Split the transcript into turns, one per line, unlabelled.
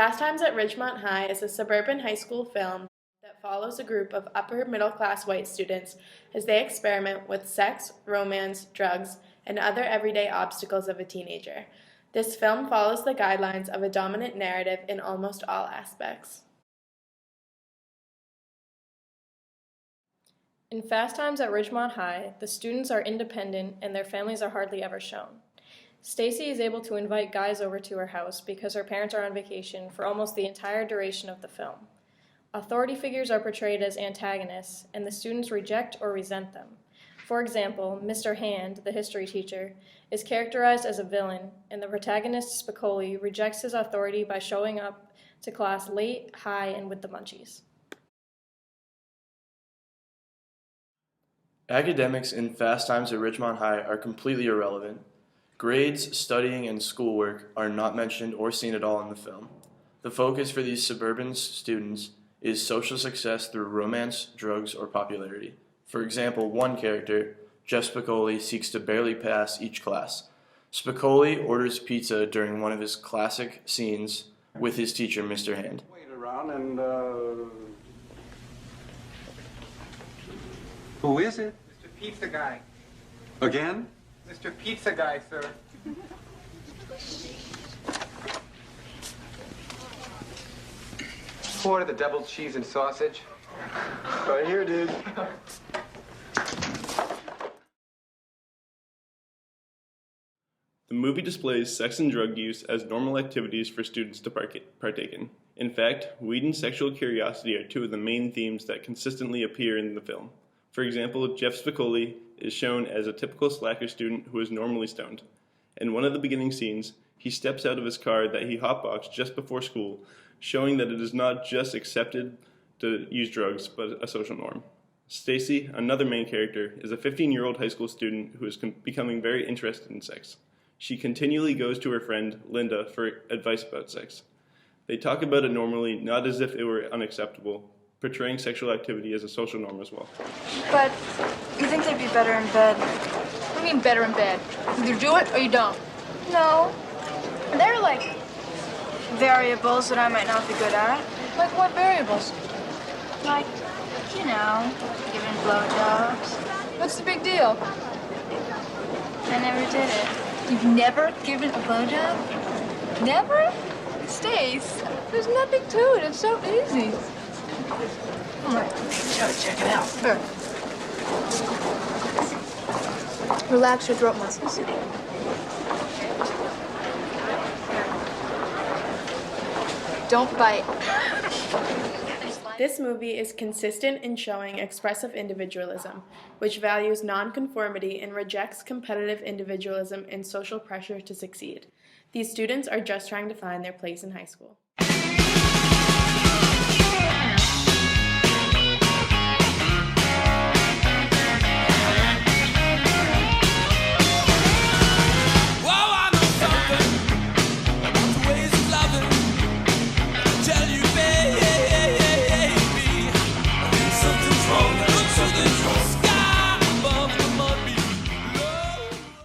Fast Times at Ridgemont High is a suburban high school film that follows a group of upper middle-class white students as they experiment with sex, romance, drugs, and other everyday obstacles of a teenager. This film follows the guidelines of a dominant narrative in almost all aspects.
In Fast Times at Ridgemont High, the students are independent and their families are hardly ever shown. Stacy is able to invite guys over to her house because her parents are on vacation for almost the entire duration of the film. Authority figures are portrayed as antagonists, and the students reject or resent them. For example, Mr. Hand, the history teacher, is characterized as a villain, and the protagonist, Spicoli, rejects his authority by showing up to class late, high, and with the munchies.
Academics in Fast Times at Ridgemont High are completely irrelevant. Grades, studying, and schoolwork are not mentioned or seen at all in the film. The focus for these suburban students is social success through romance, drugs, or popularity. For example, one character, Jeff Spicoli, seeks to barely pass each class. Spicoli orders pizza during one of his classic scenes with his teacher, Mr. Hand.
Wait around and, Who is it?
Mr. Pizza Guy.
Again?
Mr. Pizza Guy, sir. Order the double cheese and sausage.
Right here, dude.
The movie displays sex and drug use as normal activities for students to partake in. In fact, weed and sexual curiosity are two of the main themes that consistently appear in the film. For example, Jeff Spicoli is shown as a typical slacker student who is normally stoned. In one of the beginning scenes, he steps out of his car that he hotboxed just before school, showing that it is not just accepted to use drugs, but a social norm. Stacy, another main character, is a 15-year-old high school student who is becoming very interested in sex. She continually goes to her friend, Linda, for advice about sex. They talk about it normally, not as if it were unacceptable, portraying sexual activity as a social norm as well.
But you think they'd be better in bed?
What do you mean better in bed? Either do it or you don't.
No. They're like variables that I might not be good at.
Like what variables?
Like, you know, giving blowjobs.
What's the big deal?
I never did it.
You've never given a blowjob? Never? Stace, there's nothing to it. It's so easy.
All right, check it out.
Here. Relax your throat muscles. Don't bite.
This movie is consistent in showing expressive individualism, which values nonconformity and rejects competitive individualism and social pressure to succeed. These students are just trying to find their place in high school.